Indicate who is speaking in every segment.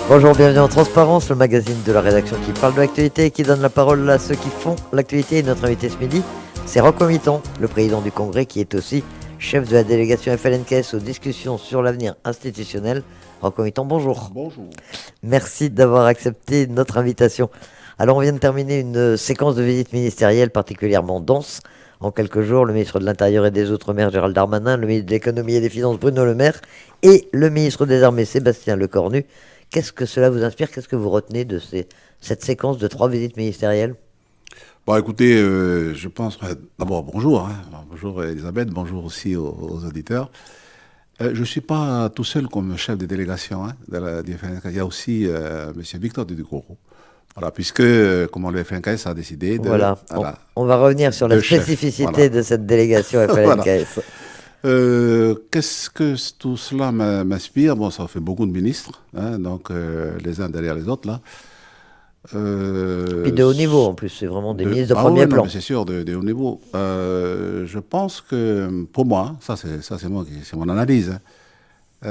Speaker 1: Bonjour, bienvenue en Transparence, le magazine de la rédaction qui parle de l'actualité et qui donne la parole à ceux qui font l'actualité. Et notre invité ce midi, c'est Rocco Mitton, le président du Congrès, qui est aussi chef de la délégation FLNKS aux discussions sur l'avenir institutionnel. Rocco Mitton, bonjour.
Speaker 2: Bonjour.
Speaker 1: Merci d'avoir accepté notre invitation. Alors, on vient de terminer une séquence de visites ministérielles particulièrement dense. En quelques jours, le ministre de l'Intérieur et des Outre-mer, Gérald Darmanin, le ministre de l'Économie et des Finances, Bruno Le Maire, et le ministre des Armées, Sébastien Lecornu. Qu'est-ce que cela vous inspire? Qu'est-ce que vous retenez de cette séquence de 3 visites ministérielles?
Speaker 2: Bon, écoutez, je pense... D'abord, bonjour. Bonjour Elisabeth, bonjour aussi aux auditeurs. Je ne suis pas tout seul comme chef de délégation de la FLNKS. Il y a aussi M. Victor Ducrot. Voilà, puisque, comment le FLNKS a décidé de...
Speaker 1: Voilà, on va revenir sur la spécificité de cette délégation FLNKS.
Speaker 2: Qu'est-ce que tout cela m'inspire? Bon, ça fait beaucoup de ministres, donc les uns derrière les autres, là.
Speaker 1: Et de haut niveau, en plus, c'est vraiment des ministres de premier plan.
Speaker 2: C'est sûr, de haut niveau. Je pense que, pour moi, c'est mon analyse,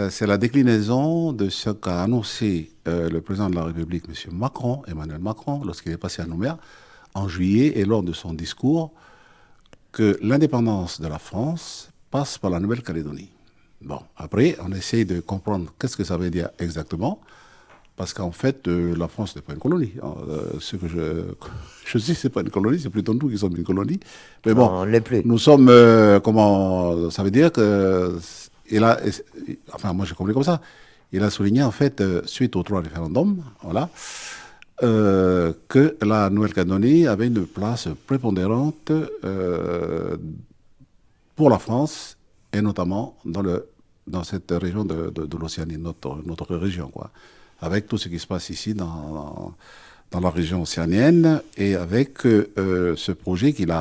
Speaker 2: c'est la déclinaison de ce qu'a annoncé le président de la République, M. Macron, Emmanuel Macron, lorsqu'il est passé à Nouméa, en juillet, et lors de son discours, que l'indépendance de la France passe par la Nouvelle-Calédonie. Bon, après, on essaye de comprendre qu'est-ce que ça veut dire exactement, parce qu'en fait, la France n'est pas une colonie. Ce que je dis, c'est pas une colonie, c'est plutôt nous qui sommes une colonie. Mais bon,
Speaker 1: on l'est plus.
Speaker 2: Nous sommes, ça veut dire que, enfin, moi j'ai compris comme ça, il a souligné en fait, suite aux 3 référendums, voilà, que la Nouvelle-Calédonie avait une place prépondérante pour la France, et notamment dans cette région de l'Océanie, notre région, quoi. Avec tout ce qui se passe ici dans la région océanienne, et avec ce projet qu'il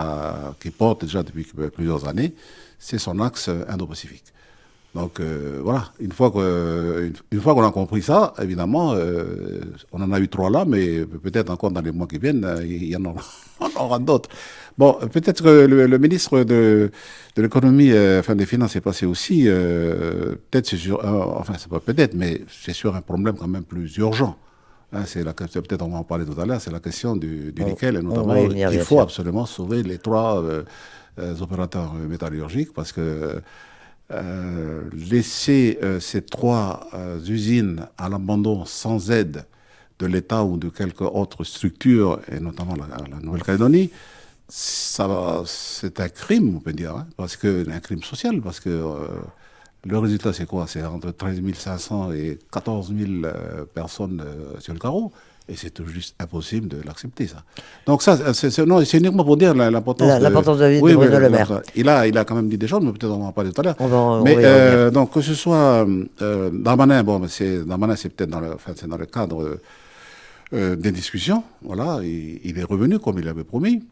Speaker 2: porte déjà depuis plusieurs années, c'est son axe Indo-Pacifique. Donc voilà, une fois qu'on a compris ça, évidemment, on en a eu 3 là, mais peut-être encore dans les mois qui viennent, il y en aura d'autres. Bon, peut-être que le ministre de l'économie, des finances est passé aussi, peut-être c'est sur, enfin c'est pas peut-être, mais c'est sur un problème quand même plus urgent. C'est peut-être on va en parler tout à l'heure, c'est la question du nickel, et notamment il faut absolument sauver les 3 opérateurs métallurgiques, parce que laisser ces 3 usines à l'abandon sans aide de l'État ou de quelque autre structure, et notamment la Nouvelle-Calédonie, c'est un crime, on peut dire, un crime social, parce que le résultat, c'est quoi? C'est entre 13 500 et 14 000 personnes sur le carreau. Et c'est tout juste impossible de l'accepter, ça. Donc ça, c'est uniquement pour dire l'importance
Speaker 1: de la visite de Bruno Le Maire.
Speaker 2: Il a quand même dit des choses, mais peut-être on va en parler tout à l'heure. Donc que ce soit Darmanin, Darmanin, c'est peut-être dans le cadre des discussions. Voilà, il est revenu comme il avait promis.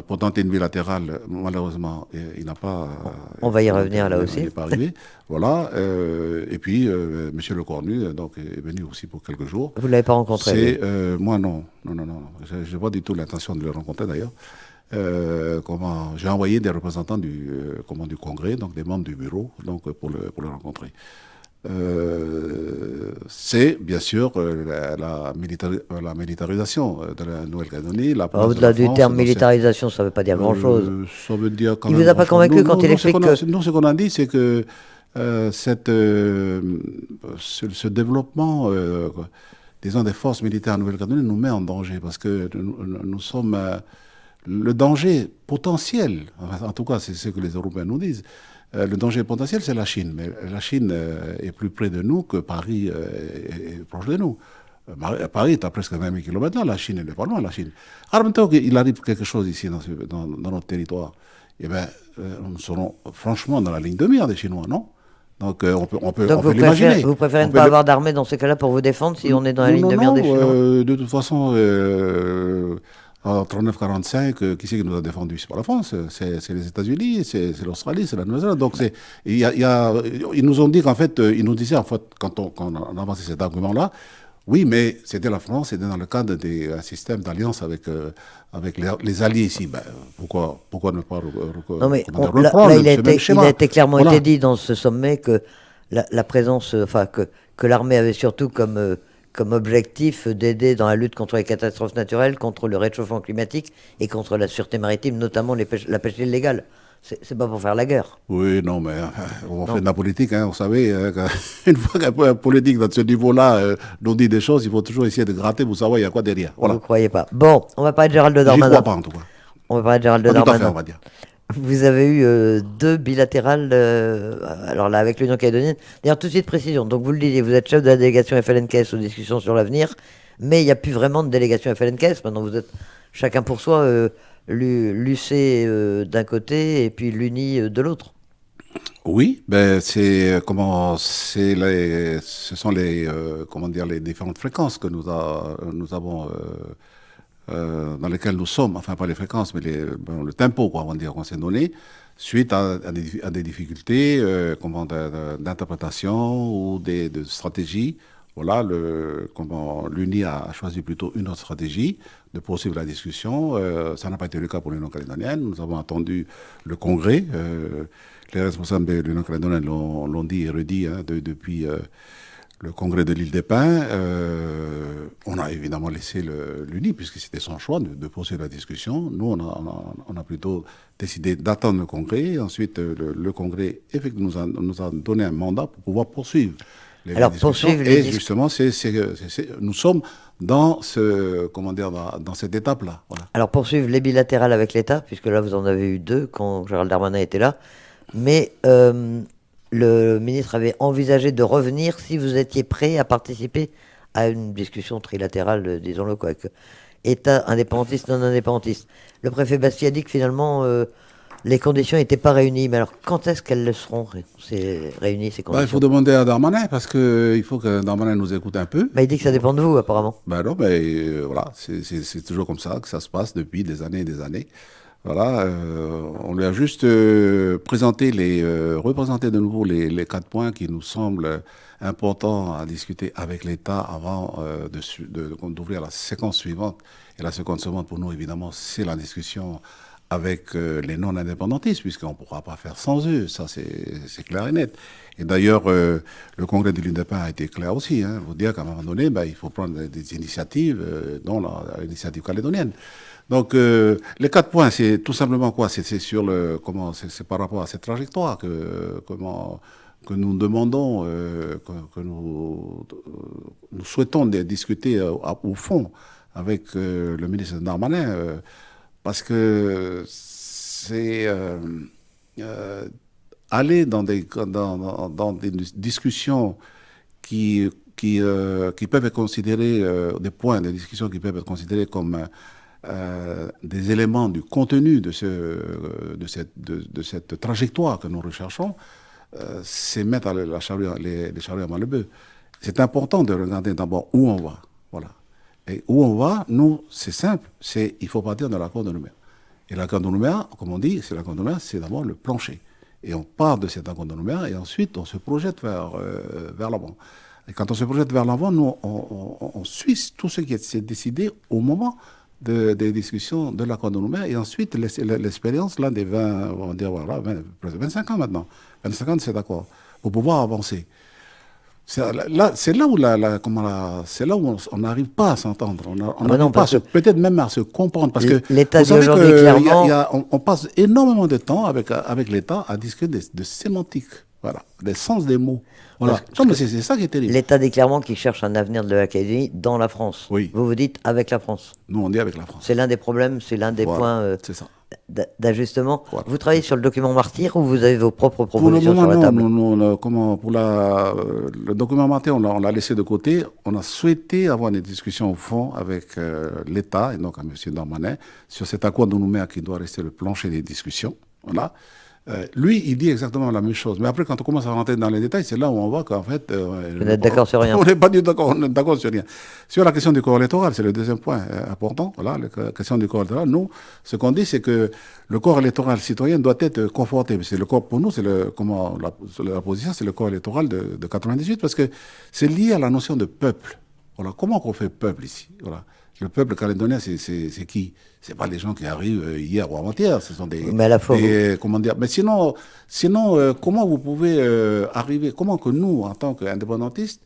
Speaker 2: Pour tenter une bilatérale, malheureusement, il n'a pas...
Speaker 1: On va y revenir là aussi.
Speaker 2: Il n'est pas arrivé. Voilà. Et puis, M. Lecornu donc, est venu aussi pour quelques jours.
Speaker 1: Vous ne l'avez pas rencontré?
Speaker 2: Moi, non. Non. Je n'ai pas du tout l'intention de le rencontrer, d'ailleurs. J'ai envoyé des représentants du Congrès, donc des membres du bureau, donc, pour le rencontrer. C'est bien sûr la militarisation de la Nouvelle-Calédonie.
Speaker 1: Au-delà du terme militarisation, ça ne veut pas dire grand-chose.
Speaker 2: Ça veut dire quand
Speaker 1: il
Speaker 2: même.
Speaker 1: ne vous a pas convaincu quand il explique que...
Speaker 2: Non, ce qu'on a dit, c'est que ce développement, disons, des forces militaires en Nouvelle-Calédonie nous met en danger, parce que nous sommes... le danger potentiel, en tout cas c'est ce que les Européens nous disent, le danger potentiel, c'est la Chine. Mais la Chine est plus près de nous que Paris est proche de nous. Paris est à presque 20 000 km là, la Chine, elle n'est pas loin, la Chine. Alors maintenant qu'il arrive quelque chose ici dans notre territoire, eh bien, nous serons franchement dans la ligne de mire des Chinois, non? Donc on peut l'imaginer.
Speaker 1: Vous préférez ne pas avoir d'armée dans ces cas-là pour vous défendre si on est dans la ligne de mire des Chinois?
Speaker 2: De toute façon... En 39-45, qui c'est qui nous a défendus? C'est pas la France, c'est les États-Unis, c'est l'Australie, c'est la Nouvelle-Zélande. Donc ils nous ont dit qu'en fait, ils nous disaient en fait, quand on avançait cet argument-là, oui, mais c'était la France, c'était dans le cadre d'un système d'alliance avec les alliés ici. Ben, pourquoi ne pas
Speaker 1: non, mais là, il a été clairement été dit dans ce sommet que la présence, que l'armée avait surtout comme comme objectif d'aider dans la lutte contre les catastrophes naturelles, contre le réchauffement climatique et contre la sûreté maritime, notamment la pêche illégale. C'est pas pour faire la guerre.
Speaker 2: Oui, non, mais on
Speaker 1: Non.
Speaker 2: fait de la politique, hein, vous savez. Une fois qu'un politique dans ce niveau-là nous dit des choses, il faut toujours essayer de gratter pour savoir il y a quoi derrière.
Speaker 1: Vous
Speaker 2: Voilà.
Speaker 1: ne croyez pas. Bon, on va parler de Gérald
Speaker 2: J'y crois
Speaker 1: Darmanin.
Speaker 2: pas, en tout cas.
Speaker 1: On va parler de Gérald
Speaker 2: Pas tout à fait,
Speaker 1: Darmanin.
Speaker 2: on va dire.
Speaker 1: Vous avez eu deux bilatérales, alors là, avec l'Union calédonienne. D'ailleurs, tout de suite, précision. Donc, vous le disiez, vous êtes chef de la délégation FLNKS aux discussions sur l'avenir, mais il n'y a plus vraiment de délégation FLNKS. Maintenant, vous êtes chacun pour soi, l'UC d'un côté et puis l'UNI de l'autre.
Speaker 2: Oui, ben ce sont les comment dire les différentes fréquences que nous avons dans lesquelles nous sommes, enfin pas les fréquences, mais le tempo quoi, on va dire qu'on s'est donné suite à des difficultés d'interprétation ou de stratégie. Voilà, comment l'UNI a choisi plutôt une autre stratégie de poursuivre la discussion. Ça n'a pas été le cas pour l'Union calédonienne. Nous avons attendu le Congrès. Les responsables de l'Union calédonienne l'ont dit et redit hein, depuis le Congrès de l'île des Pins. On a évidemment laissé l'UNI, puisque c'était son choix de poursuivre la discussion. Nous, on a plutôt décidé d'attendre le Congrès. Et ensuite, le Congrès effectivement, nous a donné un mandat pour pouvoir poursuivre les
Speaker 1: Alors,
Speaker 2: discussions.
Speaker 1: poursuivre les
Speaker 2: Et justement, nous sommes dans dans cette étape-là. Voilà.
Speaker 1: Alors, poursuivre les bilatérales avec l'État, puisque là, vous en avez eu deux quand Gérald Darmanin était là. Mais le ministre avait envisagé de revenir si vous étiez prêt à participer à une discussion trilatérale, disons-le quoi, avec État indépendantiste, non indépendantiste. Le préfet Bastille a dit que finalement, les conditions n'étaient pas réunies. Mais alors, quand est-ce qu'elles le seront réunies, ces conditions?
Speaker 2: Il faut demander à Darmanin, parce qu'il faut que Darmanin nous écoute un peu.
Speaker 1: Il dit que ça dépend de vous, apparemment.
Speaker 2: Ben non, mais voilà, c'est toujours comme ça que ça se passe depuis des années et des années. Voilà, on lui a juste représenté de nouveau les 4 points qui nous semblent importants à discuter avec l'État avant d'ouvrir la séquence suivante. Et la séquence suivante, pour nous, évidemment, c'est la discussion avec les non-indépendantistes, puisqu'on ne pourra pas faire sans eux, ça c'est clair et net. Et d'ailleurs, le congrès de l'île des Pins a été clair aussi, hein, vous dire qu'à un moment donné, il faut prendre des initiatives, dont l'initiative calédonienne. Donc, les 4 points, c'est tout simplement quoi? C'est sur c'est par rapport à cette trajectoire que nous demandons, que nous souhaitons discuter au fond avec le ministre Darmanin, parce que c'est aller dans des discussions qui peuvent être considérées, des points de discussion qui peuvent être considérés comme des éléments du contenu de cette trajectoire que nous recherchons, c'est mettre les charrues avant le bœuf. C'est important de regarder d'abord où on va. Voilà. Et où on va, nous, c'est simple, il faut partir de l'accord de Nouméa. Et l'accord de Nouméa, comme on dit, c'est d'abord le plancher. Et on part de cet accord de Nouméa et ensuite on se projette vers l'avant. Et quand on se projette vers l'avant, nous, on suit tout ce qui est décidé au moment des discussions de l'accord de Nouméa et ensuite l'expérience là des 25 ans maintenant, 25 ans de cet accord, pour pouvoir avancer. C'est là où on n'arrive pas à s'entendre, on n'arrive pas peut-être même à se comprendre, parce que
Speaker 1: l'État
Speaker 2: vous savez
Speaker 1: d'aujourd'hui, clairement,
Speaker 2: on passe énormément de temps avec l'État à discuter de sémantique, voilà, des sens des mots. Voilà. Non, mais c'est ça qui est terrible.
Speaker 1: L'État dit clairement qu'il cherche un avenir de la Calédonie dans la France.
Speaker 2: Oui.
Speaker 1: Vous dites avec la France.
Speaker 2: Nous, on dit avec la France.
Speaker 1: C'est l'un des problèmes, c'est l'un des points
Speaker 2: c'est ça.
Speaker 1: d'ajustement.
Speaker 2: Voilà.
Speaker 1: Vous travaillez sur le document Martyr ou vous avez vos propres
Speaker 2: Pour le
Speaker 1: propositions
Speaker 2: moment,
Speaker 1: sur la table?
Speaker 2: Le document Martyr, on l'a laissé de côté. On a souhaité avoir des discussions au fond avec l'État, et donc à M. Darmanin, sur cet accord de Nouméa qui doit rester le plancher des discussions. Voilà. Lui, il dit exactement la même chose. Mais après, quand on commence à rentrer dans les détails, c'est là où on voit qu'en fait...
Speaker 1: vous n'êtes d'accord sur rien.
Speaker 2: On n'est pas du tout d'accord, on est d'accord sur rien. Sur la question du corps électoral, c'est le deuxième point important. Voilà, la question du corps électoral. Nous, ce qu'on dit, c'est que le corps électoral citoyen doit être conforté. Pour nous, la position, c'est le corps électoral de 98, parce que c'est lié à la notion de peuple. Voilà, comment on fait peuple ici? Voilà. Le peuple calédonien, c'est qui? C'est pas les gens qui arrivent hier ou avant-hier. Ce sont
Speaker 1: Mais à la fois,
Speaker 2: comment dire? Mais sinon, comment vous pouvez arriver? Comment que nous, en tant qu'indépendantistes,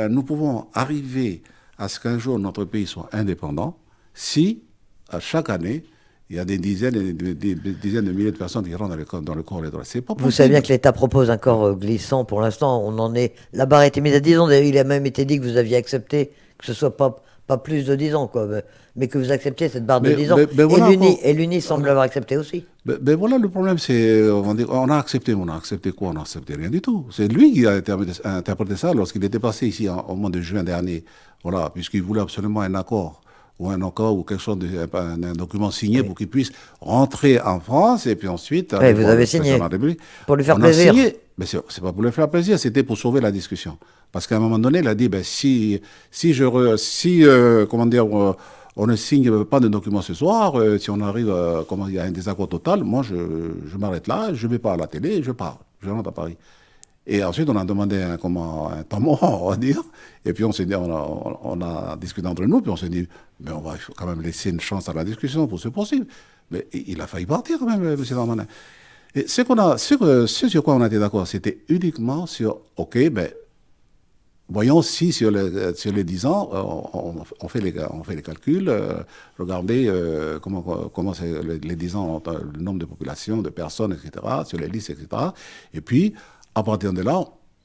Speaker 2: nous pouvons arriver à ce qu'un jour notre pays soit indépendant si, à chaque année, il y a des dizaines et des dizaines de milliers de personnes qui rentrent dans le corps électoral. C'est pas
Speaker 1: Vous savez bien
Speaker 2: possible.
Speaker 1: que l'État propose un corps glissant pour l'instant. On en est. La barre a été mise à 10 ans. D'ailleurs, il a même été dit que vous aviez accepté que ce soit pas plus de 10 ans, quoi. Mais que vous acceptiez cette barre de
Speaker 2: Mais,
Speaker 1: 10 ans.
Speaker 2: mais voilà encore.
Speaker 1: Et l'UNI semble l'avoir accepté aussi.
Speaker 2: Voilà le problème, c'est on a accepté, mais on a accepté quoi? On n'a accepté rien du tout. C'est lui qui a interprété ça lorsqu'il était passé ici au mois de juin dernier. Voilà, puisqu'il voulait absolument un accord ou quelque chose, un document signé
Speaker 1: Oui.
Speaker 2: pour qu'il puisse rentrer en France et puis ensuite
Speaker 1: Oui,
Speaker 2: aller
Speaker 1: vous
Speaker 2: voir
Speaker 1: avez
Speaker 2: le président
Speaker 1: signé.
Speaker 2: de la République.
Speaker 1: Pour lui faire
Speaker 2: On a
Speaker 1: plaisir.
Speaker 2: signé, mais c'est pas pour lui faire plaisir, c'était pour sauver la discussion. Parce qu'à un moment donné, il a dit, ben, comment dire, on ne signe pas de document ce soir, si on arrive, comment il y a un désaccord total, moi je m'arrête là, je vais pas à la télé, je pars, je rentre à Paris. Et ensuite, on a demandé un temps mort, on va dire. Et puis, on s'est dit, on a discuté entre nous, puis on s'est dit, mais il faut quand même laisser une chance à la discussion pour se poursuivre. Mais il a failli partir quand même, M. Darmanin. Et ce sur quoi on a été d'accord, c'était uniquement sur, OK, ben, voyons si sur les 10 ans, on fait les calculs, regardez comment c'est les 10 ans, le nombre de populations, de personnes, etc., sur les listes, etc. Et puis, à partir de là,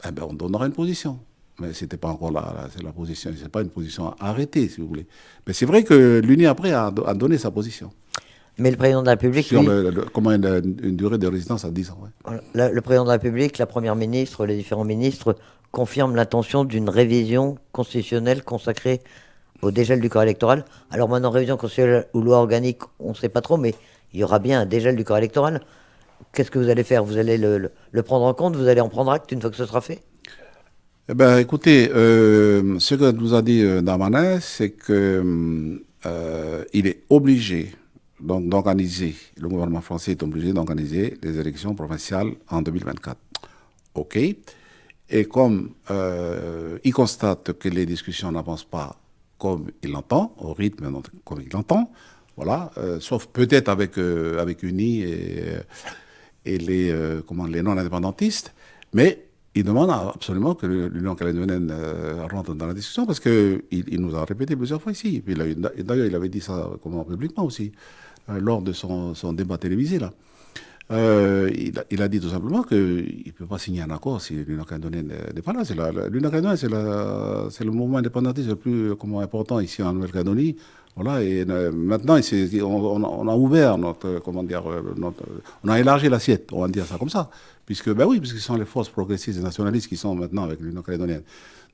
Speaker 2: eh ben, on donnera une position. Mais ce n'était pas encore c'est la position, c'est pas une position arrêtée, si vous voulez. Mais c'est vrai que l'UNI, après, a donné sa position.
Speaker 1: Mais le président de la République,
Speaker 2: Sur
Speaker 1: lui,
Speaker 2: comment une durée de résidence à 10 ans. Ouais.
Speaker 1: voilà, le président de la République, la première ministre, les différents ministres confirment l'intention d'une révision constitutionnelle consacrée au dégel du corps électoral. Alors maintenant, révision constitutionnelle ou loi organique, on ne sait pas trop, mais il y aura bien un dégel du corps électoral. Qu'est-ce que vous allez faire? Vous allez le prendre en compte? Vous allez en prendre acte une fois que ce sera fait?
Speaker 2: Eh ben, écoutez, ce que nous a dit Darmanin, c'est que il est obligé d'organiser, le gouvernement français est obligé d'organiser les élections provinciales en 2024. OK. Et comme il constate que les discussions n'avancent pas comme il l'entend, au rythme comme il l'entend, voilà, sauf peut-être avec UNI et les non-indépendantistes, mais il demande absolument que l'Union calédonienne rentre dans la discussion parce qu'il nous a répété plusieurs fois ici. Puis d'ailleurs, il avait dit ça publiquement aussi, lors de son débat télévisé, là. Il a dit tout simplement qu'il ne peut pas signer un accord si l'Union calédonienne n'est pas là. L'Union calédonienne, c'est le mouvement indépendantiste le plus important ici en Nouvelle-Calédonie. Voilà, et maintenant, on a ouvert on a élargi l'assiette, on va dire ça comme ça. Puisque ce sont les forces progressistes et nationalistes qui sont maintenant avec l'Union calédonienne.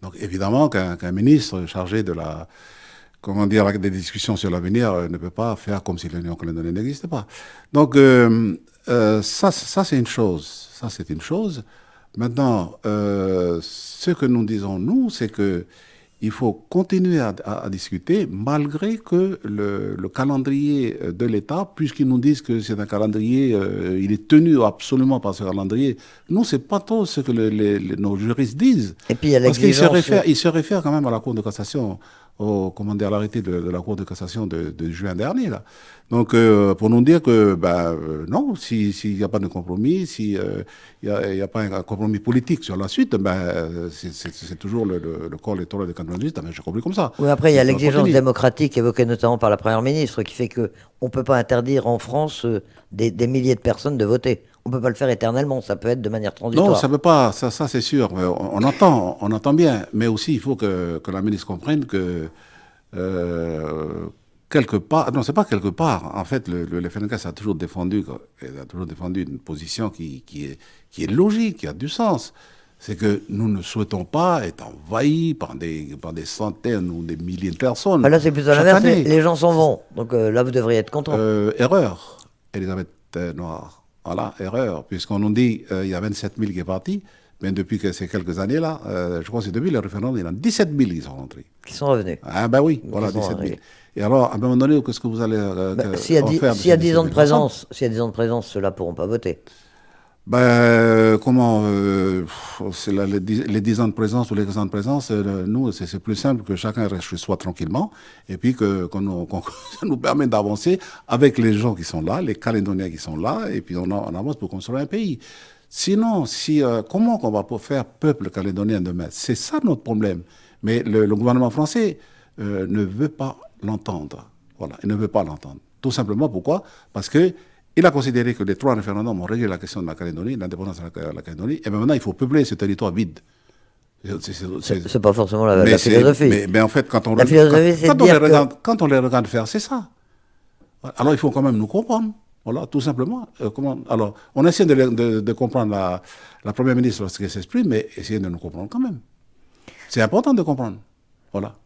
Speaker 2: Donc évidemment qu'un ministre chargé de des discussions sur l'avenir ne peut pas faire comme si l'Union calédonienne n'existait pas. Donc ça c'est une chose. Ça c'est une chose. Maintenant, ce que nous disons, nous, c'est que il faut continuer à discuter malgré que le calendrier de l'État, puisqu'ils nous disent que c'est un calendrier, il est tenu absolument par ce calendrier. Nous, c'est pas trop ce que nos juristes disent.
Speaker 1: Et puis il y a
Speaker 2: Parce qu'ils
Speaker 1: l'exigence.
Speaker 2: ils se réfèrent quand même à la Cour de cassation, à l'arrêté de la Cour de cassation de juin dernier, là. Donc, pour nous dire que, non, s'il n'y a pas de compromis, s'il n'y a pas un compromis politique sur la suite, c'est toujours le corps électoral de cantonalistes, j'ai compris comme ça.
Speaker 1: Oui, après, il y a l'exigence
Speaker 2: continue.
Speaker 1: démocratique évoquée notamment par la Première ministre qui fait qu'on ne peut pas interdire en France des milliers de personnes de voter. On ne peut pas le faire éternellement, ça peut être de manière transitoire.
Speaker 2: Non, ça ne peut pas, ça c'est sûr. On entend bien, mais aussi il faut que la ministre comprenne que quelque part, non, c'est pas quelque part. En fait, le FNKS a toujours défendu une position qui est logique, qui a du sens. C'est que nous ne souhaitons pas être envahis par des centaines ou des milliers de personnes.
Speaker 1: Là, c'est plutôt
Speaker 2: chaque
Speaker 1: l'inverse,
Speaker 2: année.
Speaker 1: les gens s'en vont. Donc là, vous devriez être content.
Speaker 2: Erreur, Elisabeth Noire. Voilà, erreur. Puisqu'on nous dit il y a 27 000 qui est parti, mais depuis ces quelques années-là, je crois que c'est depuis le référendum, il y en a 17 000 qui sont rentrés.
Speaker 1: Qui sont revenus.
Speaker 2: Ah ben oui, voilà, 17 000. Et alors, à un moment donné, qu'est-ce que vous allez
Speaker 1: S'il y a 10 ans de présence, ceux-là ne pourront pas voter.
Speaker 2: C'est les 10 ans de présence ou les 15 ans de présence, nous, c'est plus simple que chacun reste chez soi tranquillement, et puis ça nous permet d'avancer avec les gens qui sont là, les Calédoniens qui sont là, et puis on avance pour construire un pays. Sinon, comment on va faire peuple calédonien demain? C'est ça notre problème. Mais le gouvernement français ne veut pas l'entendre. Voilà, il ne veut pas l'entendre. Tout simplement pourquoi? Parce que il a considéré que les 3 référendums ont réglé la question de la Calédonie, l'indépendance de la Calédonie, et bien maintenant il faut peupler ce territoire vide.
Speaker 1: C'est pas forcément la philosophie.
Speaker 2: Mais en fait, quand on,
Speaker 1: la philosophie, c'est de dire que...
Speaker 2: quand on les regarde faire, c'est ça. Alors il faut quand même nous comprendre. Voilà, tout simplement. Alors, on essaie de comprendre la Première ministre lorsqu'elle s'exprime, mais essayer de nous comprendre quand même. C'est important de comprendre. Voilà.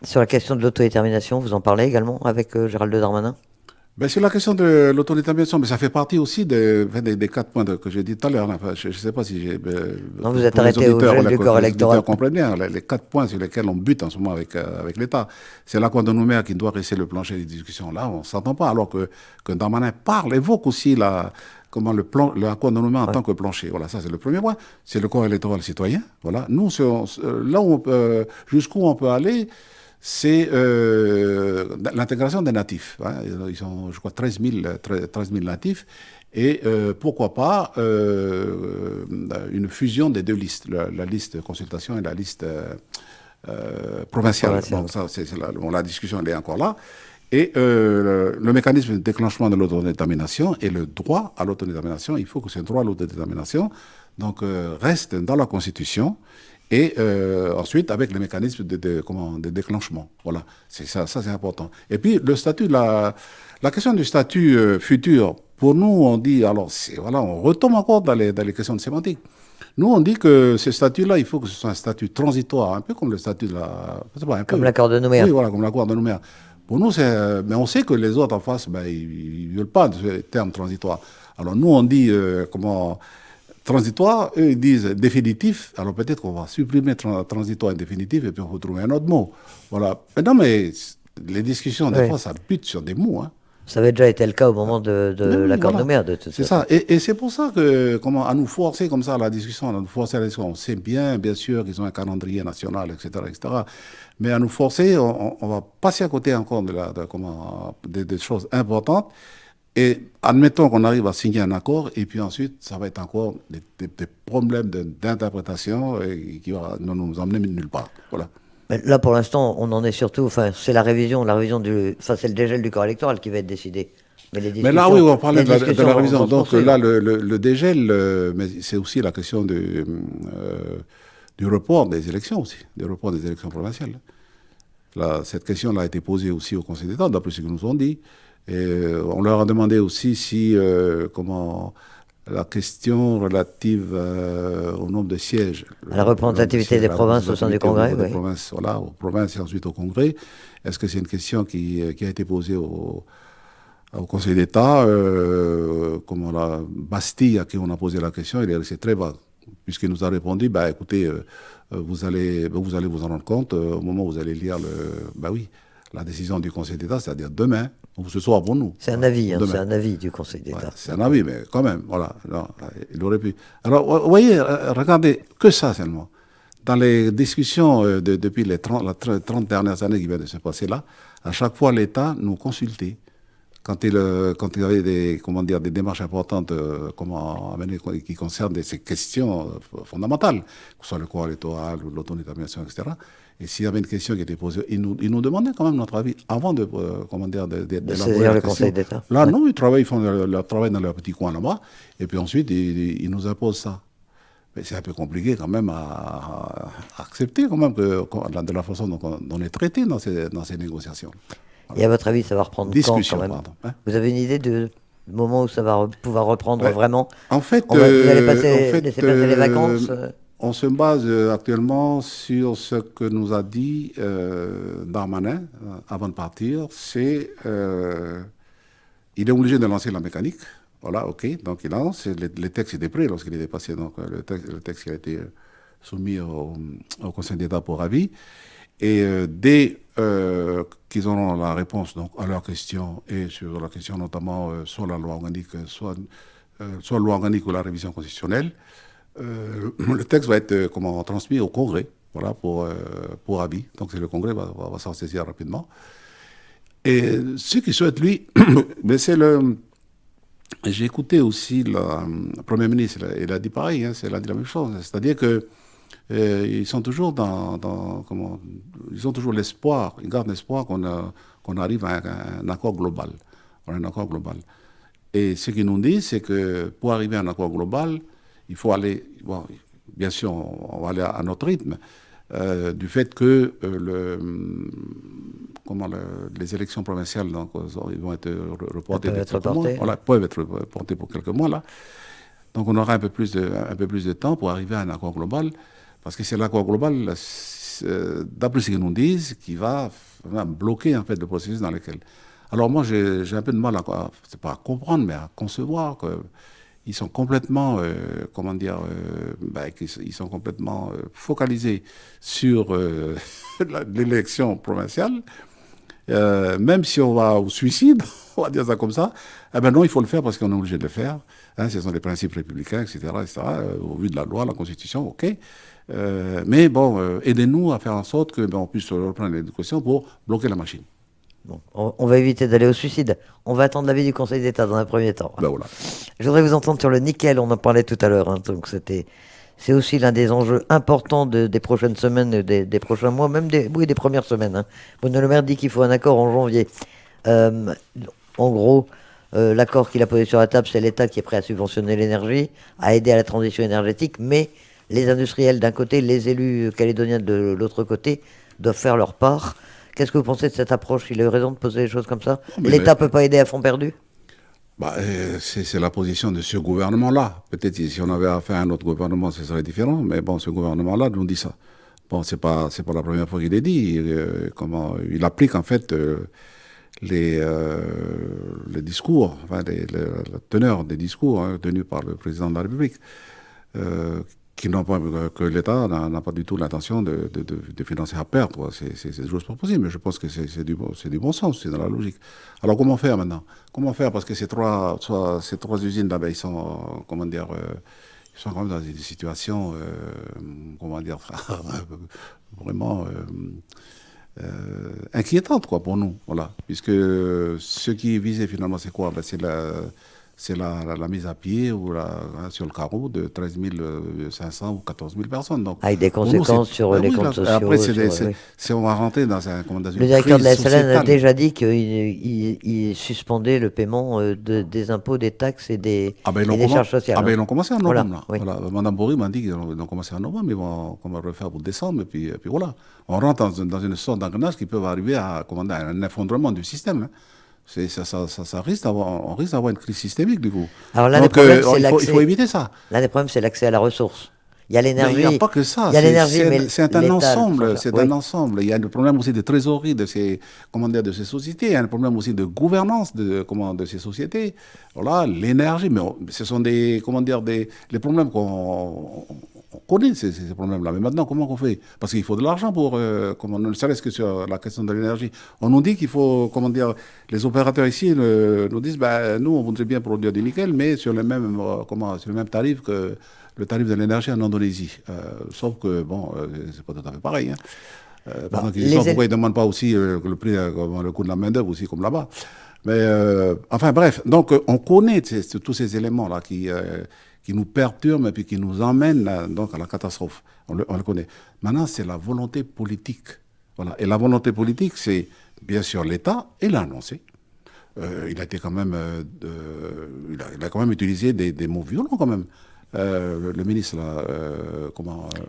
Speaker 1: Sur la question de l'autodétermination, vous en parlez également avec Gérald Darmanin?
Speaker 2: Ben, sur la question de l'autodétermination, mais ça fait partie aussi des 4 points que j'ai dit tout à l'heure. Enfin, je ne sais pas si j'ai...
Speaker 1: Non, vous êtes arrêté au gel du corps électoral.
Speaker 2: Vous comprenez bien les 4 points sur lesquels on bute en ce moment avec l'État. C'est l'accord de Nouméa qui doit rester le plancher des discussions. Là, on ne s'entend pas, alors que Darmanin évoque aussi l'accord de Nouméa en tant que plancher. Voilà, ça c'est le premier point. C'est le corps électoral citoyen. Voilà. Nous, là jusqu'où on peut aller, c'est l'intégration des natifs. Hein. Ils sont, je crois, 13 000 natifs. Et pourquoi pas une fusion des 2 listes, la liste consultation et la liste provinciale. Donc ça, la discussion elle est encore là. Et le mécanisme de déclenchement de l'autodétermination et le droit à l'autodétermination, il faut que ce droit à l'autodétermination reste dans la Constitution. Et ensuite, avec le mécanisme de déclenchement. Voilà, c'est ça c'est important. Et puis, le statut, la question du statut futur, pour nous, on dit, alors, voilà, on retombe encore dans les questions de sémantique. Nous, on dit que ce statut-là, il faut que ce soit un statut transitoire, un peu comme le statut de la...
Speaker 1: Comme l'accord de Nouméa.
Speaker 2: Oui, voilà, comme l'accord de Nouméa. Pour nous, mais on sait que les autres en face, ils ne veulent pas de ce terme transitoire. Alors, nous, on dit, transitoire, eux ils disent définitif, alors peut-être qu'on va supprimer transitoire et définitif et puis on va trouver un autre mot. Voilà. Non, mais les discussions, des fois, ça bute sur des mots. Hein.
Speaker 1: Ça avait déjà été le cas au moment de l'accord de Nouméa, de toute façon.
Speaker 2: C'est ça. Et c'est pour ça que, à nous forcer comme ça à la discussion, on sait bien sûr qu'ils ont un calendrier national, etc., etc. Mais à nous forcer, on va passer à côté encore des choses importantes. Et admettons qu'on arrive à signer un accord, et puis ensuite, ça va être encore des problèmes d'interprétation qui vont nous emmener nulle part. Voilà.
Speaker 1: Mais là, pour l'instant, on en est surtout... c'est la révision c'est le dégel du corps électoral qui va être décidé.
Speaker 2: Mais là, oui, on parlait de la révision. Donc là, le dégel, mais c'est aussi la question du report des élections aussi, du report des élections provinciales. Là, cette question-là a été posée aussi au Conseil d'État, d'après ce que nous ont dit. Et on leur a demandé aussi si, la question relative au nombre de sièges.
Speaker 1: À la représentativité des provinces au sein du Congrès, oui.
Speaker 2: Voilà, aux provinces et ensuite au Congrès. Est-ce que c'est une question qui a été posée au Conseil d'État comme la Bastille, à qui on a posé la question, il est resté très vague, puisqu'il nous a répondu, écoutez, vous allez vous en rendre compte au moment où vous allez lire la décision du Conseil d'État, c'est-à-dire demain, ou ce soir pour nous.
Speaker 1: C'est un avis, c'est un avis du Conseil d'État.
Speaker 2: Ouais, c'est un avis, mais quand même, voilà. Non, il aurait pu. Alors, vous voyez, regardez, que ça seulement. Dans les discussions depuis les 30 dernières années qui viennent de se passer là, à chaque fois, l'État nous consultait. Quand il y avait des démarches importantes à mener, qui concernent ces questions fondamentales, que ce soit le corps électoral ou l'autodétermination, etc. Et s'il y avait une question qui était posée, ils nous demandaient quand même notre avis avant de
Speaker 1: saisir le Conseil d'État.
Speaker 2: Là, non, ils font leur travail dans leur petit coin là-bas, et puis ensuite, ils nous imposent ça. Mais c'est un peu compliqué quand même à accepter quand même de la façon dont on est traité dans ces négociations.
Speaker 1: Voilà. Et à votre avis, ça va reprendre quand même Vous avez une idée du moment où ça va pouvoir reprendre vraiment?
Speaker 2: En fait,
Speaker 1: vous allez laisser passer les vacances
Speaker 2: on se base actuellement sur ce que nous a dit Darmanin avant de partir. C'est il est obligé de lancer la mécanique. Voilà, ok. Donc il lance. Les textes étaient prêts lorsqu'il était passé. Donc le texte qui a été soumis au Conseil d'État pour avis. Et dès qu'ils auront la réponse donc, à leurs questions et sur la question notamment soit la loi organique, soit la loi organique ou la révision constitutionnelle, le texte va être transmis au Congrès, voilà, pour avis. Donc le Congrès va s'en saisir rapidement. Et ce qu'il souhaite, lui, mais c'est J'ai écouté aussi le Premier ministre, il a dit pareil, hein, il a dit la même chose. C'est-à-dire que ils sont toujours ils ont toujours l'espoir, ils gardent l'espoir qu'on arrive à un accord global. Un accord global. Et ce qu'ils nous disent, c'est que pour arriver à un accord global, il faut aller, bon, bien sûr, on va aller à notre rythme, du fait que les élections provinciales donc, ils vont être reportées de quelques mois. Voilà, peuvent être reportées pour quelques mois là. Donc on aura un peu plus de temps pour arriver à un accord global, parce que c'est l'accord global, d'après ce qu'ils nous disent, qui va bloquer en fait le processus dans lequel. Alors moi j'ai un peu de mal c'est pas à comprendre, mais à concevoir qu'ils sont complètement, ils sont complètement focalisés sur l'élection provinciale. Même si on va au suicide, on va dire ça comme ça, eh ben non, il faut le faire parce qu'on est obligé de le faire. Hein, ce sont des principes républicains, etc., au vu de la loi, la Constitution, ok. Mais bon, aidez-nous à faire en sorte que on puisse reprendre les discussions pour bloquer la machine.
Speaker 1: Bon, on va éviter d'aller au suicide. On va attendre l'avis du Conseil d'État dans un premier temps.
Speaker 2: Ben voilà.
Speaker 1: Je voudrais vous entendre sur le nickel, on en parlait tout à l'heure. Hein, donc c'est aussi l'un des enjeux importants des prochaines semaines, des prochains mois, même des premières semaines. Hein. Bruno Le Maire dit qu'il faut un accord en janvier. En gros, l'accord qu'il a posé sur la table, c'est l'État qui est prêt à subventionner l'énergie, à aider à la transition énergétique, mais les industriels d'un côté, les élus calédoniens de l'autre côté, doivent faire leur part. Qu'est-ce que vous pensez de cette approche? Il a eu raison de poser les choses comme ça? L'État ne peut pas aider à fond perdu?
Speaker 2: C'est la position de ce gouvernement-là. Peut-être si on avait affaire à un autre gouvernement, ce serait différent. Mais bon, ce gouvernement-là nous dit ça. Bon, c'est pas la première fois qu'il est dit. Il applique en fait les discours, enfin la teneur des discours tenus par le président de la République. Que l'État n'a pas du tout l'intention de financer à perte. C'est juste pas possible, mais je pense que c'est du bon sens, c'est dans la logique. Alors comment faire maintenant? Comment faire? Parce que ces trois usines là, ils sont, ils sont quand même dans des situations, vraiment inquiétantes pour nous, voilà. Puisque ce qui est visé finalement, c'est quoi? C'est la mise à pied sur le carreau de 13 500 ou 14 000 personnes. Donc,
Speaker 1: avec des conséquences sur les comptes sociaux.
Speaker 2: Après, on va rentrer dans une
Speaker 1: Le directeur de la SLN a déjà dit qu'il suspendait le paiement des impôts, des taxes et des charges sociales.
Speaker 2: Ils ont commencé en novembre. Voilà. Madame Bory m'a dit qu'ils ont commencé en novembre, mais on va le refaire pour décembre. Et puis voilà. On rentre dans une sorte d'engrenage qui peut arriver à un effondrement du système. Hein. Ça risque on risque d'avoir une crise systémique du coup.
Speaker 1: Alors là,
Speaker 2: donc il faut éviter ça.
Speaker 1: L'un des problèmes, c'est l'accès à la ressource. Il y a l'énergie.
Speaker 2: Il n'y a pas que ça.
Speaker 1: Il y a l'énergie, mais
Speaker 2: c'est un ensemble. C'est un ensemble. Il y a le problème aussi de trésorerie de ces sociétés. Il y a un problème aussi de gouvernance de ces sociétés. Voilà, l'énergie. Mais ce sont les problèmes qu'on connaît ces problèmes-là. Mais maintenant, comment on fait? Parce qu'il faut de l'argent pour, ne serait-ce que sur la question de l'énergie. On nous dit qu'il faut, les opérateurs ici nous disent, nous, on voudrait bien produire du nickel, mais sur le même tarif que le tarif de l'énergie en Indonésie. Sauf que, c'est pas tout à fait pareil. Hein. Pendant qu'ils y sont, pourquoi ils ne demandent pas aussi le prix, le coût de la main-d'œuvre aussi, comme là-bas? Mais, enfin, bref. Donc, on connaît tous ces éléments-là qui nous perturbent et puis qui nous emmènent donc à la catastrophe. On le connaît. Maintenant, c'est la volonté politique. Voilà. Et la volonté politique, c'est bien sûr l'État, il l'a annoncé. Il a été quand même, il a quand même utilisé des mots violents quand même. Le ministre, là,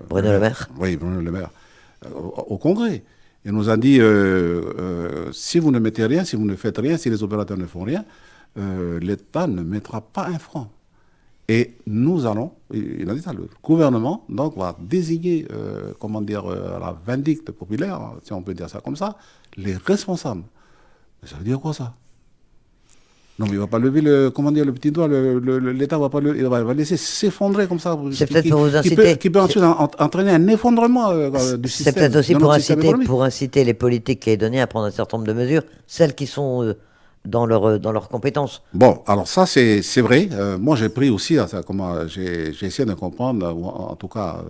Speaker 1: Bruno Le Maire.
Speaker 2: Oui, Bruno Le Maire, au Congrès. Il nous a dit, si vous ne mettez rien, si vous ne faites rien, si les opérateurs ne font rien, l'État ne mettra pas un franc. Et nous allons, il a dit ça, le gouvernement donc, va désigner, à la vindicte populaire, si on peut dire ça comme ça, les responsables. Mais ça veut dire quoi ça? Non, mais il ne va pas lever le petit doigt, l'État il va laisser s'effondrer comme ça.
Speaker 1: C'est peut-être pour vous inciter.
Speaker 2: Qui peut ensuite entraîner un effondrement du système.
Speaker 1: C'est peut-être aussi pour inciter les politiques calédoniens à prendre un certain nombre de mesures, celles qui sont dans leurs compétences.
Speaker 2: Bon, alors ça, c'est vrai. Moi, j'ai pris aussi, j'ai essayé de comprendre, ou en tout cas,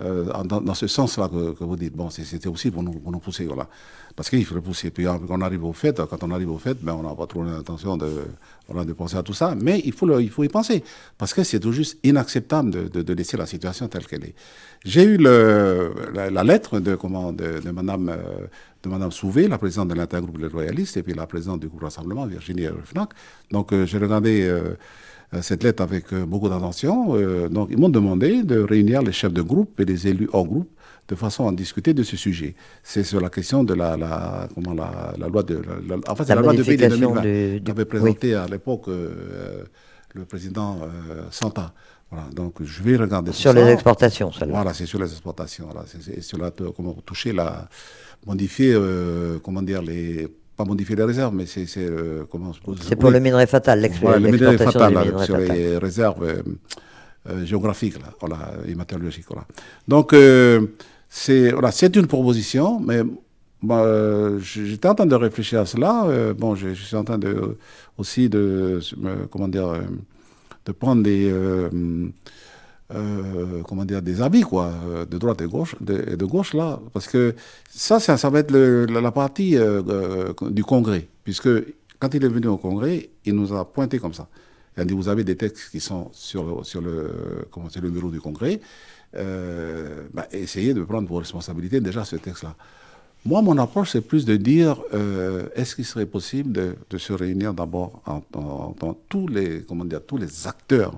Speaker 2: dans ce sens-là que vous dites. Bon, c'était aussi pour nous pousser, voilà. Parce qu'il faut le pousser. Puis quand on arrive au fait, ben, on n'a pas trop l'intention de penser à tout ça. Mais il faut y penser. Parce que c'est tout juste inacceptable de laisser la situation telle qu'elle est. J'ai eu la lettre de Madame Souvé, la présidente de l'intergroupe des loyalistes, et puis la présidente du groupe Rassemblement, Virginie Fnac. Donc, j'ai regardé cette lettre avec beaucoup d'attention. Donc, ils m'ont demandé de réunir les chefs de groupe et les élus hors groupe de façon à discuter de ce sujet. C'est sur la question de la loi de... enfin, c'est la loi de pays de 2020 qu'avait présenté à l'époque le président Santa. Voilà, donc je vais regarder
Speaker 1: sur les exportations, celle-là.
Speaker 2: Voilà, c'est sur les exportations. Voilà, c'est sur comment toucher modifier, pas modifier les réserves, mais c'est comment
Speaker 1: c'est pour le minerai fatal,
Speaker 2: le minerai fatal, sur les réserves géographiques, là, voilà, et météorologiques. Voilà. Donc c'est une proposition, mais j'étais en train de réfléchir à cela. Bon, je suis en train de prendre des avis, quoi, de droite et de gauche, là, parce que ça va être la partie du Congrès, puisque quand il est venu au Congrès, il nous a pointé comme ça. Il a dit, vous avez des textes qui sont sur le bureau du Congrès, essayez de prendre vos responsabilités déjà ce texte-là. Moi, mon approche, c'est plus de dire, est-ce qu'il serait possible de se réunir d'abord dans tous les acteurs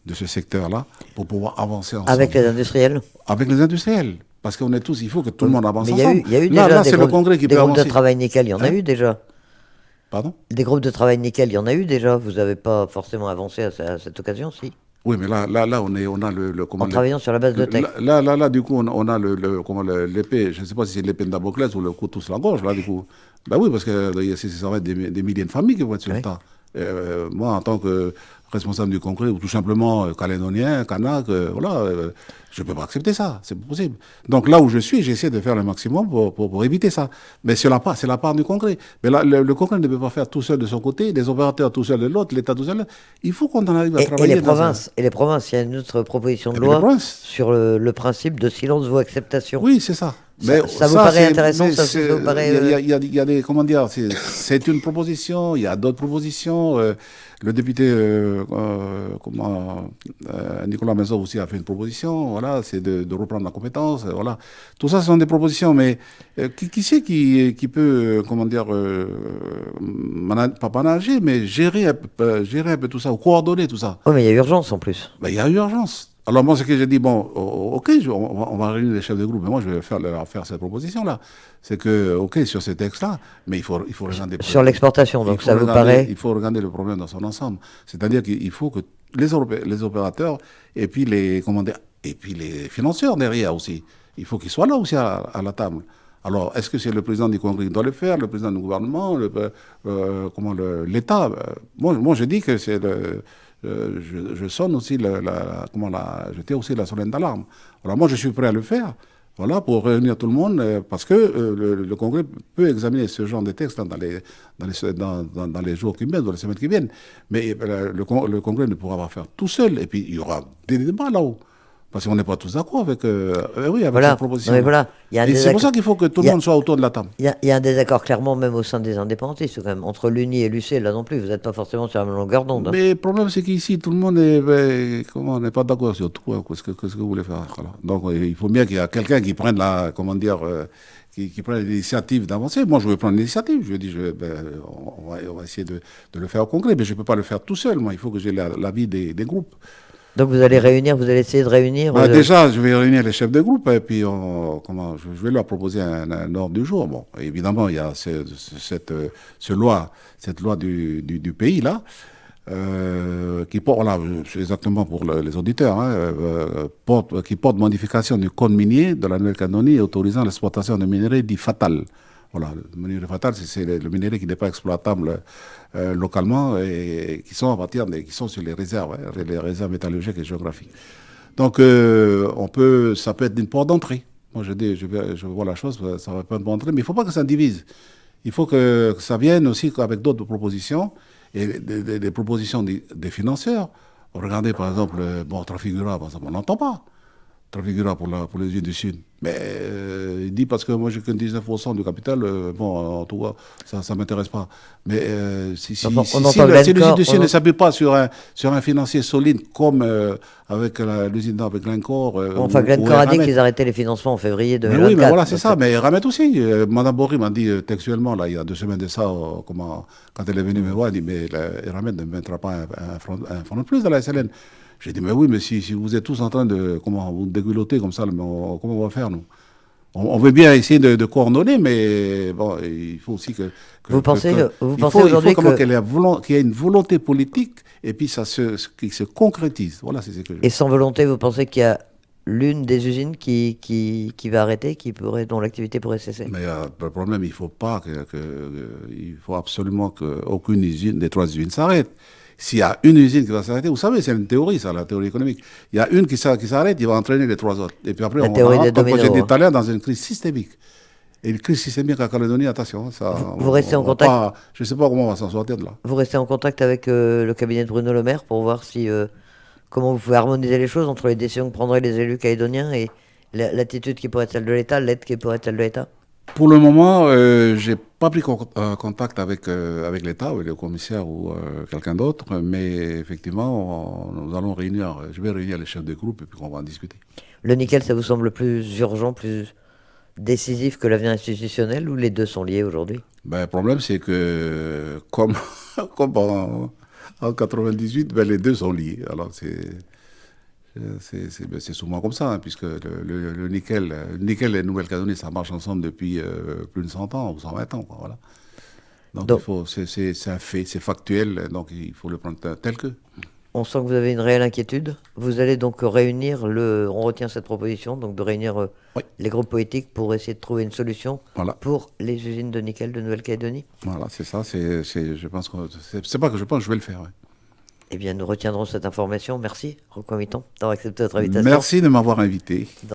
Speaker 2: de ce secteur-là pour pouvoir avancer ensemble.
Speaker 1: Avec les industriels.
Speaker 2: Avec les industriels. Parce qu'on est tous, il faut que tout le monde avance ensemble.
Speaker 1: Il y a eu déjà
Speaker 2: c'est le Congrès qui peut avancer.
Speaker 1: Des groupes de travail nickel, il y en a eu déjà.
Speaker 2: Pardon ?
Speaker 1: Des groupes de travail nickel, il y en a eu déjà. Vous n'avez pas forcément avancé à cette occasion, si ?
Speaker 2: Oui, mais là, on a le
Speaker 1: en travaillant sur la base de texte.
Speaker 2: Là, du coup, on a l'épée, je ne sais pas si c'est l'épée de Damoclès ou le couteau sur la gorge, là, du coup. Ben oui, parce que ça va être des milliers de familles qui vont être sur le tas. Moi, en tant que responsable du Congrès, ou tout simplement calédonien, kanak, voilà, je ne peux pas accepter ça, c'est pas possible. Donc là où je suis, j'essaie de faire le maximum pour éviter ça. Mais c'est la part du Congrès. Mais là, le Congrès ne peut pas faire tout seul de son côté, les opérateurs tout seul de l'autre, l'État tout seul. Il faut qu'on en arrive à travailler.
Speaker 1: Et les provinces, il y a une autre proposition de loi sur le principe de silence vaut acceptation.
Speaker 2: Oui, c'est ça.
Speaker 1: Mais ça vous paraît intéressant,
Speaker 2: il y a des, comment dire, c'est une proposition, il y a d'autres propositions. Le député Nicolas Mazov aussi a fait une proposition, voilà, c'est de reprendre la compétence, voilà. Tout ça, ce sont des propositions, mais qui c'est qui peut, comment dire, pas manager, mais gérer un peu tout ça, ou coordonner tout ça.
Speaker 1: Oui, mais il y a urgence en plus.
Speaker 2: Ben, il y a urgence. Alors moi, ce que j'ai dit, bon, ok, on va réunir les chefs de groupe, mais moi, je vais leur faire cette proposition-là. C'est que, ok, sur ces textes-là, mais il faut regarder...
Speaker 1: Sur l'exportation, donc ça vous paraît...
Speaker 2: Il faut regarder le problème dans son ensemble. C'est-à-dire qu'il faut que les opérateurs, et puis les financeurs derrière aussi, il faut qu'ils soient là aussi à la table. Alors, est-ce que c'est le président du Congrès qui doit le faire, le président du gouvernement, l'État? Moi, je dis que c'est je sonne aussi je tire aussi la sonnette d'alarme. Alors moi, je suis prêt à le faire, voilà, pour réunir tout le monde, parce que le Congrès peut examiner ce genre de textes dans les jours qui viennent, dans les semaines qui viennent. Mais le Congrès ne pourra pas faire tout seul, et puis il y aura des débats là-haut. Parce qu'on n'est pas tous d'accord avec cette proposition.
Speaker 1: Mais voilà,
Speaker 2: et c'est pour ça qu'il faut que tout le monde soit autour de la table.
Speaker 1: Il y a un désaccord clairement même au sein des indépendantistes, quand même. Entre l'UNI et l'UC, là non plus, vous n'êtes pas forcément sur la même longueur d'onde. Hein.
Speaker 2: Mais le problème, c'est qu'ici, tout le monde n'est pas d'accord sur tout. Hein, qu'est-ce que vous voulez faire, voilà. Donc, il faut bien qu'il y ait quelqu'un qui prenne qui prenne l'initiative d'avancer. Moi, je vais prendre l'initiative. Je dis, on va essayer de le faire au Congrès, mais je ne peux pas le faire tout seul. Moi, il faut que j'ai l'avis des groupes.
Speaker 1: Donc vous allez essayer de réunir...
Speaker 2: Déjà, je vais réunir les chefs de groupe et puis je vais leur proposer un ordre du jour. Bon, évidemment, il y a cette loi du pays là, qui porte, voilà, c'est exactement pour les auditeurs, hein, qui porte modification du code minier de la Nouvelle-Calédonie autorisant l'exploitation de minerais dits fatal. Voilà, le minerai fatal, c'est le minerai qui n'est pas exploitable localement et qui sont qui sont sur les réserves métallurgiques et géographiques. Donc, ça peut être une porte d'entrée. Moi, je vois la chose, ça va être une porte d'entrée, mais il ne faut pas que ça divise. Il faut que ça vienne aussi avec d'autres propositions et des propositions des financeurs. Regardez, par exemple, Trafigura, par exemple, on n'entend pas. Trafigura pour les usines du Sud. Mais il dit parce que moi j'ai que 19% du capital, bon, en tout cas, ça ne m'intéresse pas. Mais
Speaker 1: Enfin, on
Speaker 2: si
Speaker 1: entend
Speaker 2: l'usine du
Speaker 1: Glencore,
Speaker 2: Sud ne s'appuie pas sur un financier solide comme avec l'usine avec Glencore
Speaker 1: enfin,
Speaker 2: ou
Speaker 1: Glencore a dit
Speaker 2: Eramet.
Speaker 1: qu'ils arrêtaient les financements en février
Speaker 2: Mais oui, mais
Speaker 1: 2024.
Speaker 2: voilà, c'est
Speaker 1: Donc,
Speaker 2: ça. Mais Eramet aussi. Madame Bory m'a dit textuellement, là, il y a 2 semaines de ça, quand elle est venue me voir, elle dit mais Eramet ne mettra pas un franc de plus dans la SLN. J'ai dit, mais oui, mais si vous êtes tous en train de vous dégueuloter comme ça, mais comment on va faire, nous? On veut bien essayer de coordonner, mais bon, il faut aussi
Speaker 1: vous pensez, vous
Speaker 2: il
Speaker 1: pensez
Speaker 2: faut
Speaker 1: aujourd'hui
Speaker 2: comment
Speaker 1: que,
Speaker 2: qu'il y ait une volonté politique et puis qu'il se concrétise. Voilà, c'est ce que je veux.
Speaker 1: et sans volonté, vous pensez qu'il y a l'une des usines qui va arrêter, dont l'activité pourrait cesser?
Speaker 2: Mais le problème, il faut pas il faut absolument qu'aucune usine des 3 usines s'arrête. S'il y a une usine qui va s'arrêter, vous savez, c'est une théorie, ça, la théorie économique. Il y a une qui s'arrête, il va entraîner les 3 autres. Et puis après,
Speaker 1: La
Speaker 2: on
Speaker 1: théorie des
Speaker 2: rentre, comme j'ai
Speaker 1: dominos,
Speaker 2: dit
Speaker 1: hein.
Speaker 2: tout à l'heure, dans une crise systémique. Et une crise systémique à Calédonie, attention, ça,
Speaker 1: Vous restez en contact,
Speaker 2: je ne sais pas comment on va s'en sortir de là.
Speaker 1: vous restez en contact avec le cabinet de Bruno Le Maire pour voir si, comment vous pouvez harmoniser les choses entre les décisions que prendraient les élus calédoniens et l'attitude qui pourrait être celle de l'État, l'aide qui pourrait être celle de l'État?
Speaker 2: Pour le moment, je n'ai pas pris contact avec l'État, ou le commissaire ou quelqu'un d'autre, mais effectivement, nous allons réunir, je vais réunir les chefs de groupe et puis on va en discuter.
Speaker 1: Le nickel, ça vous semble plus urgent, plus décisif que l'avenir institutionnel, ou les deux sont liés aujourd'hui?
Speaker 2: Ben, le problème, c'est que, comme en 98, ben, les deux sont liés. Alors, c'est souvent comme ça, hein, puisque le nickel et Nouvelle-Calédonie, ça marche ensemble depuis plus de 100 ans ou 120 ans, quoi, voilà. Donc,
Speaker 1: Donc,
Speaker 2: c'est un fait, c'est factuel, donc il faut le prendre tel que.
Speaker 1: on sent que vous avez une réelle inquiétude. Vous allez donc réunir on retient cette proposition, donc de réunir
Speaker 2: Oui,
Speaker 1: les groupes politiques pour essayer de trouver une solution
Speaker 2: voilà.
Speaker 1: pour les usines de nickel de Nouvelle-Calédonie.
Speaker 2: Voilà, c'est ça. Je pense que c'est pas que je pense, je vais le faire. Ouais.
Speaker 1: Eh bien, nous retiendrons cette information. Merci, Rocco Mitton, d'avoir accepté notre invitation.
Speaker 2: Merci de m'avoir invité.